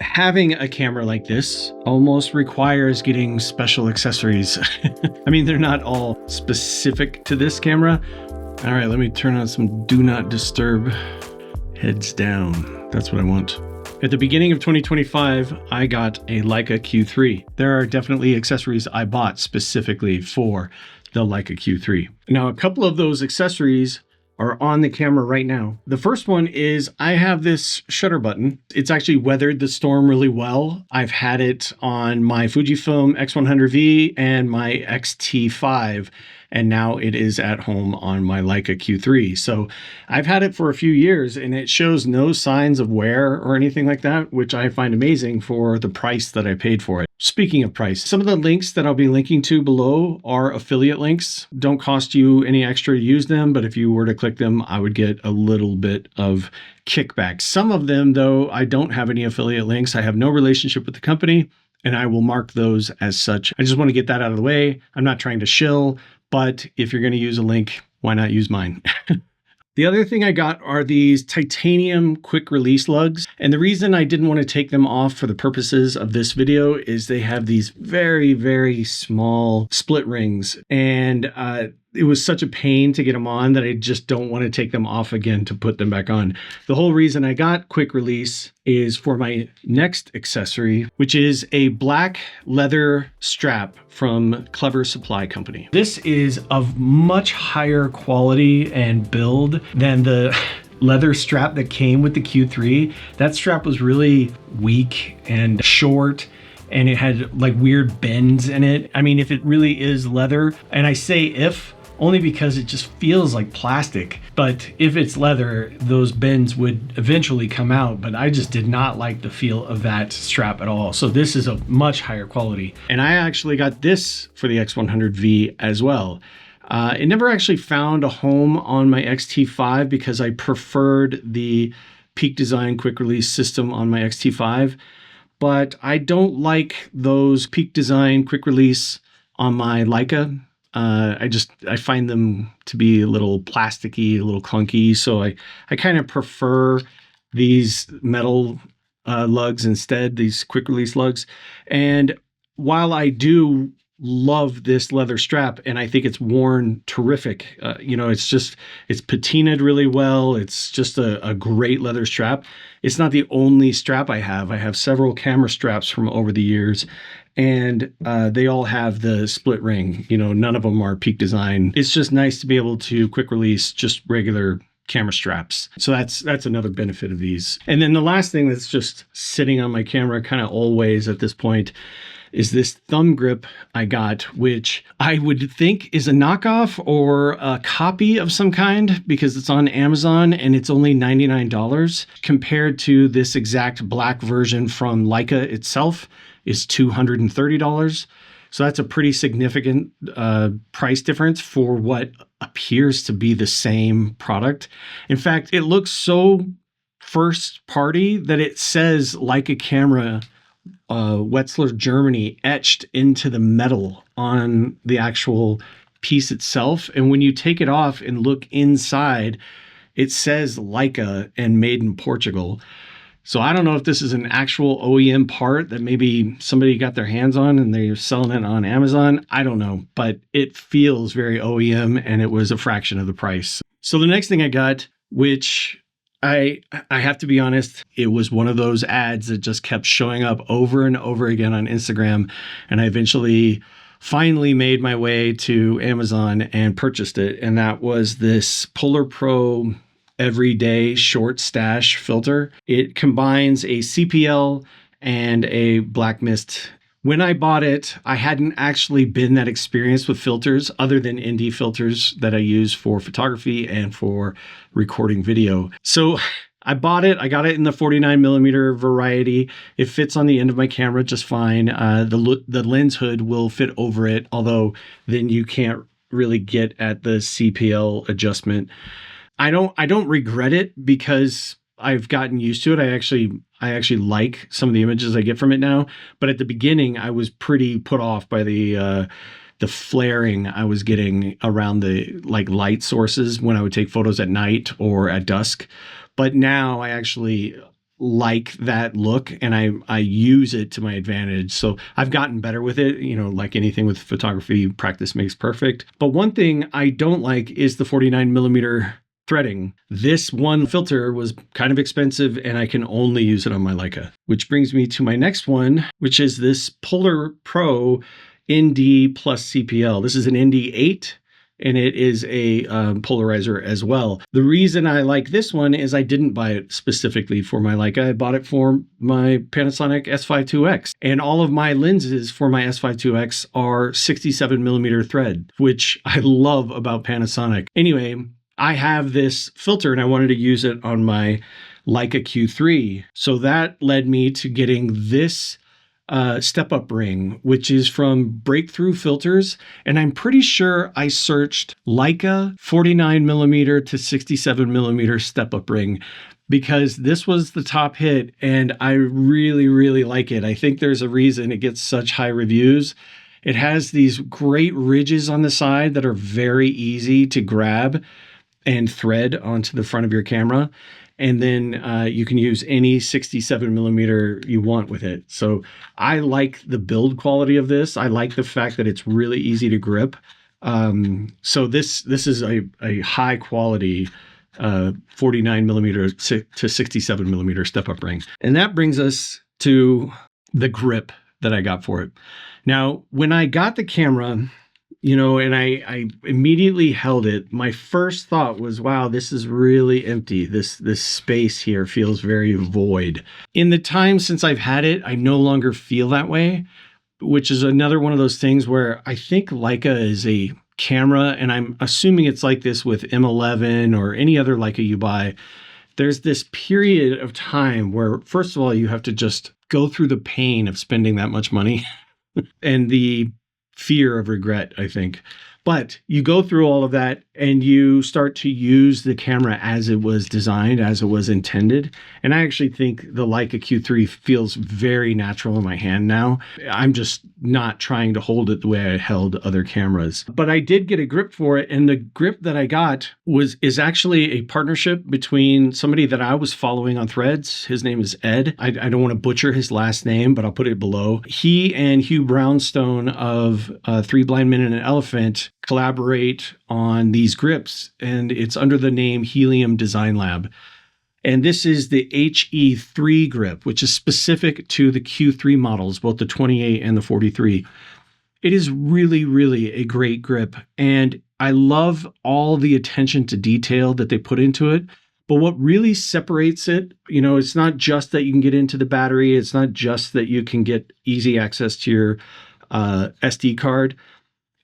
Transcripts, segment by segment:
Having a camera like this almost requires getting special accessories. I mean, they're not all specific to this camera. All right, let me turn on some do not disturb. Heads down. That's what I want. At the beginning of 2025, I got a Leica Q3. There are definitely accessories I bought specifically for the Leica Q3. Now, a couple of those accessories are on the camera right now. The first one is I have this shutter button. It's actually weathered the storm really well. I've had it on my Fujifilm X100V and my X-T5, and now it is at home on my Leica Q3. So I've had it for a few years and it shows no signs of wear or anything like that, which I find amazing for the price that I paid for it. Speaking of price, some of the links that I'll be linking to below are affiliate links. Don't cost you any extra to use them, but if you were to click them, I would get a little bit of kickback. Some of them, though, I don't have any affiliate links. I have no relationship with the company, and I will mark those as such. I just want to get that out of the way. I'm not trying to shill, but if you're going to use a link, why not use mine? The other thing I got are these titanium quick release lugs. And the reason I didn't want to take them off for the purposes of this video is they have these very, very small split rings. And it was such a pain to get them on that I just don't want to take them off again to put them back on. The whole reason I got quick release is for my next accessory, which is a black leather strap from Clever Supply Company. This is of much higher quality and build than the leather strap that came with the Q3. That strap was really weak and short, and it had like weird bends in it. I mean, if it really is leather, and I say if, only because it just feels like plastic. But if it's leather, those bends would eventually come out, but I just did not like the feel of that strap at all. So this is a much higher quality. And I actually got this for the X100V as well. It never actually found a home on my X-T5 because I preferred the Peak Design quick release system on my X-T5, but I don't like those Peak Design quick release on my Leica. I find them to be a little plasticky, a little clunky. So I kind of prefer these metal lugs instead, these quick release lugs. And while I do love this leather strap and I think it's worn terrific, you know, it's patinaed really well. It's just a great leather strap. It's not the only strap I have. I have several camera straps from over the years, and they all have the split ring. You know, none of them are Peak Design. It's just nice to be able to quick release just regular camera straps. So that's another benefit of these. And then the last thing that's just sitting on my camera kind of always at this point is this thumb grip I got, which I would think is a knockoff or a copy of some kind because it's on Amazon and it's only $99 compared to this exact black version from Leica itself is $230. So that's a pretty significant price difference for what appears to be the same product. In fact, it looks so first party that it says Leica camera Wetzlar, Germany etched into the metal on the actual piece itself. And when you take it off and look inside, it says Leica and made in Portugal. So I don't know if this is an actual OEM part that maybe somebody got their hands on and they're selling it on Amazon. I don't know, but it feels very OEM and it was a fraction of the price. So the next thing I got, which I have to be honest, it was one of those ads that just kept showing up over and over again on Instagram. And I eventually finally made my way to Amazon and purchased it. And that was this Polar Pro Everyday Shortstache filter. It combines a CPL and a black mist. When I bought it, I hadn't actually been that experienced with filters other than ND filters that I use for photography and for recording video. So I bought it. I got it in the 49mm variety. It fits on the end of my camera just fine. The lens hood will fit over it, although then you can't really get at the CPL adjustment. I don't regret it because I've gotten used to it. I actually like some of the images I get from it now. But at the beginning, I was pretty put off by the flaring I was getting around the light sources when I would take photos at night or at dusk. But now I actually like that look, and I use it to my advantage. So I've gotten better with it. You know, like anything with photography, practice makes perfect. But one thing I don't like is the 49mm threading. This one filter was kind of expensive, and I can only use it on my Leica. Which brings me to my next one, which is this Polar Pro ND plus CPL. This is an ND8. And it is a polarizer as well. The reason I like this one is I didn't buy it specifically for my Leica. I bought it for my Panasonic S5 IIX. And all of my lenses for my S5 IIX are 67mm thread, which I love about Panasonic. Anyway, I have this filter and I wanted to use it on my Leica Q3. So that led me to getting this step-up ring, which is from Breakthrough Filters. And I'm pretty sure I searched Leica 49mm to 67mm step-up ring because this was the top hit and I really, really like it. I think there's a reason it gets such high reviews. It has these great ridges on the side that are very easy to grab and thread onto the front of your camera. And then you can use any 67mm you want with it. So I like the build quality of this. I like the fact that it's really easy to grip. So this is a high quality 49mm to 67mm step-up ring. And that brings us to the grip that I got for it. Now, when I got the camera, you know, and I immediately held it, my first thought was, wow, this is really empty. This space here feels very void. In the time since I've had it, I no longer feel that way, which is another one of those things where I think Leica is a camera, and I'm assuming it's like this with M11 or any other Leica you buy. There's this period of time where, first of all, you have to just go through the pain of spending that much money and the fear of regret, I think. But you go through all of that and you start to use the camera as it was designed, as it was intended. And I actually think the Leica Q3 feels very natural in my hand now. I'm just not trying to hold it the way I held other cameras. But I did get a grip for it, and the grip that I got is actually a partnership between somebody that I was following on Threads. His name is Ed. I don't want to butcher his last name, but I'll put it below. He and Hugh Brownstone of Three Blind Men and an Elephant collaborate on these grips, and it's under the name Helium Design Lab. And this is the HE3 grip, which is specific to the Q3 models, both the 28 and the 43. It is really, really a great grip, and I love all the attention to detail that they put into it. But what really separates it, you know, it's not just that you can get into the battery, it's not just that you can get easy access to your SD card.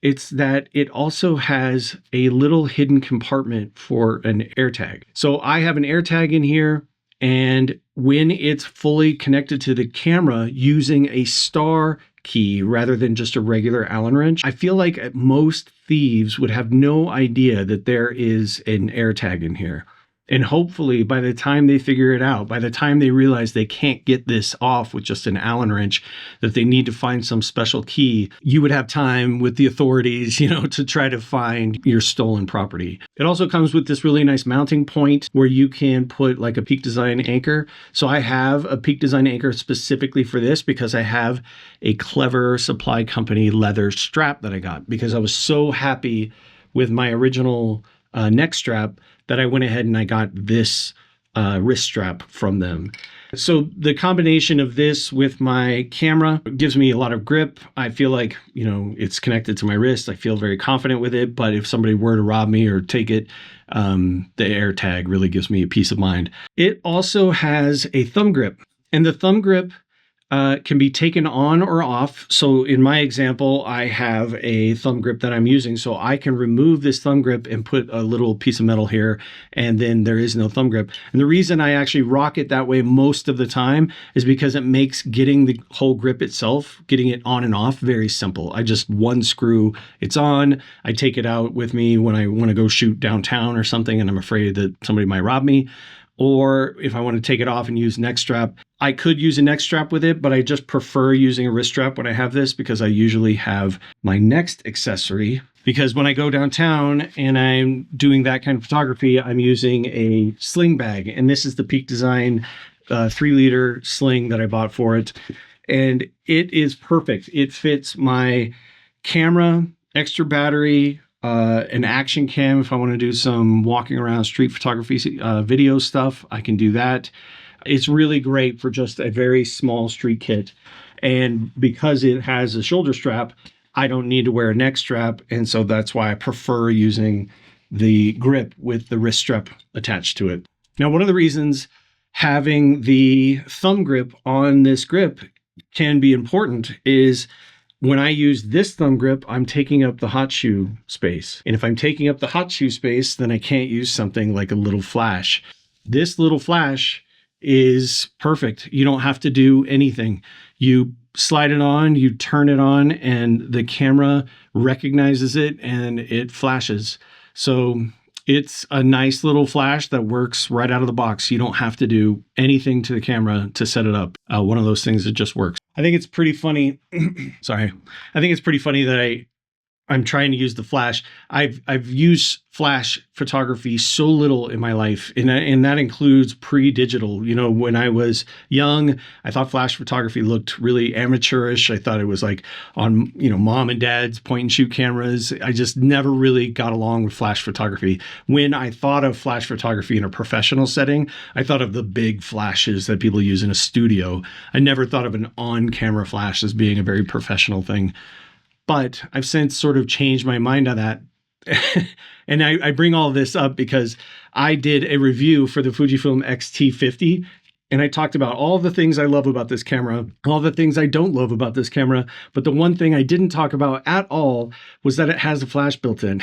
It's that it also has a little hidden compartment for an AirTag. So I have an AirTag in here, and when it's fully connected to the camera using a star key rather than just a regular Allen wrench, I feel like most thieves would have no idea that there is an AirTag in here. And hopefully by the time they figure it out, by the time they realize they can't get this off with just an Allen wrench, that they need to find some special key, you would have time with the authorities, you know, to try to find your stolen property. It also comes with this really nice mounting point where you can put like a Peak Design anchor. So I have a Peak Design anchor specifically for this because I have a Clever Supply Company leather strap that I got because I was so happy with my original neck strap that I went ahead and I got this wrist strap from them. So the combination of this with my camera gives me a lot of grip. I feel like, you know, it's connected to my wrist. I feel very confident with it, but if somebody were to rob me or take it, the AirTag really gives me a peace of mind. It also has a thumb grip, and the thumb grip can be taken on or off. So in my example, I have a thumb grip that I'm using, so I can remove this thumb grip and put a little piece of metal here, and then there is no thumb grip. And the reason I actually rock it that way most of the time is because it makes getting the whole grip itself, getting it on and off, very simple. I just one screw, it's on. I take it out with me when I want to go shoot downtown or something and I'm afraid that somebody might rob me. Or if I want to take it off and use neck strap, I could use a neck strap with it, but I just prefer using a wrist strap when I have this because I usually have my next accessory. Because when I go downtown and I'm doing that kind of photography, I'm using a sling bag. And this is the Peak Design 3-liter Sling that I bought for it. And it is perfect. It fits my camera, extra battery, an action cam. If I want to do some walking around street photography video stuff, I can do that. It's really great for just a very small street kit. And because it has a shoulder strap, I don't need to wear a neck strap. And so that's why I prefer using the grip with the wrist strap attached to it. Now, one of the reasons having the thumb grip on this grip can be important is when I use this thumb grip, I'm taking up the hot shoe space. And if I'm taking up the hot shoe space, then I can't use something like a little flash. This little flash is perfect. You don't have to do anything. You slide it on, you turn it on, and the camera recognizes it and it flashes. So it's a nice little flash that works right out of the box. You don't have to do anything to the camera to set it up. One of those things that just works. I think it's pretty funny. Sorry. I think it's pretty funny that I'm trying to use the flash. I've used flash photography so little in my life, and that includes pre-digital. You know, when I was young, I thought flash photography looked really amateurish. I thought it was like on, you know, mom and dad's point and shoot cameras. I just never really got along with flash photography. When I thought of flash photography in a professional setting, I thought of the big flashes that people use in a studio. I never thought of an on-camera flash as being a very professional thing. But I've since sort of changed my mind on that. And I bring all this up because I did a review for the Fujifilm X-T50, and I talked about all the things I love about this camera, all the things I don't love about this camera. But the one thing I didn't talk about at all was that it has a flash built in.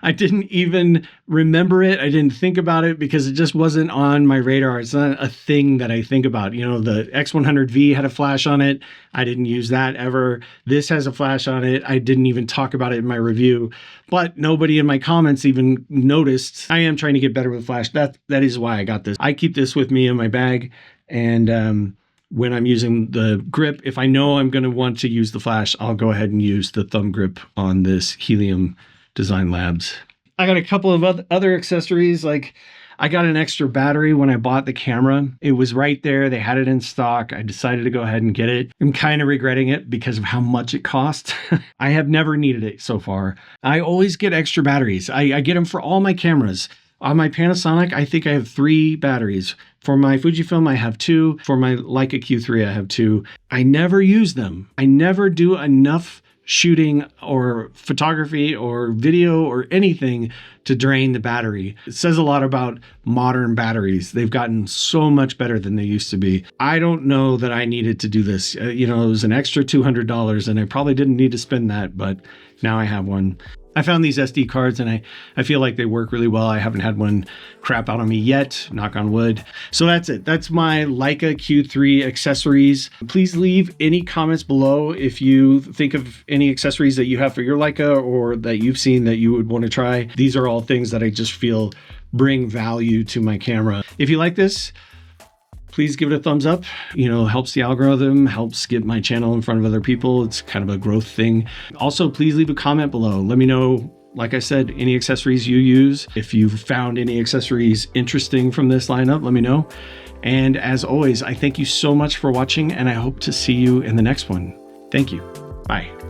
I didn't even remember it. I didn't think about it because it just wasn't on my radar. It's not a thing that I think about. You know, the X100V had a flash on it. I didn't use that ever. This has a flash on it. I didn't even talk about it in my review, but nobody in my comments even noticed. I am trying to get better with flash. That is why I got this. I keep this with me in my bag. And when I'm using the grip, if I know I'm going to want to use the flash, I'll go ahead and use the thumb grip on this Helium Design Labs. I got a couple of other accessories. Like I got an extra battery when I bought the camera. It was right there. They had it in stock. I decided to go ahead and get it. I'm kind of regretting it because of how much it cost. I have never needed it so far. I always get extra batteries. I get them for all my cameras. On my Panasonic, I think I have 3 batteries. For my Fujifilm, I have 2. For my Leica Q3, I have 2. I never use them. I never do enough shooting or photography or video or anything to drain the battery. It says a lot about modern batteries. They've gotten so much better than they used to be. I don't know that I needed to do this. You know, it was an extra $200 and I probably didn't need to spend that, but now I have one. I found these SD cards and I feel like they work really well. I haven't had one crap out on me yet, knock on wood. So that's it. That's my Leica Q3 accessories. Please leave any comments below if you think of any accessories that you have for your Leica or that you've seen that you would want to try. These are all things that I just feel bring value to my camera. If you like this, please give it a thumbs up. You know, helps the algorithm, helps get my channel in front of other people. It's kind of a growth thing. Also, please leave a comment below. Let me know, like I said, any accessories you use. If you found any accessories interesting from this lineup, let me know. And as always, I thank you so much for watching and I hope to see you in the next one. Thank you. Bye.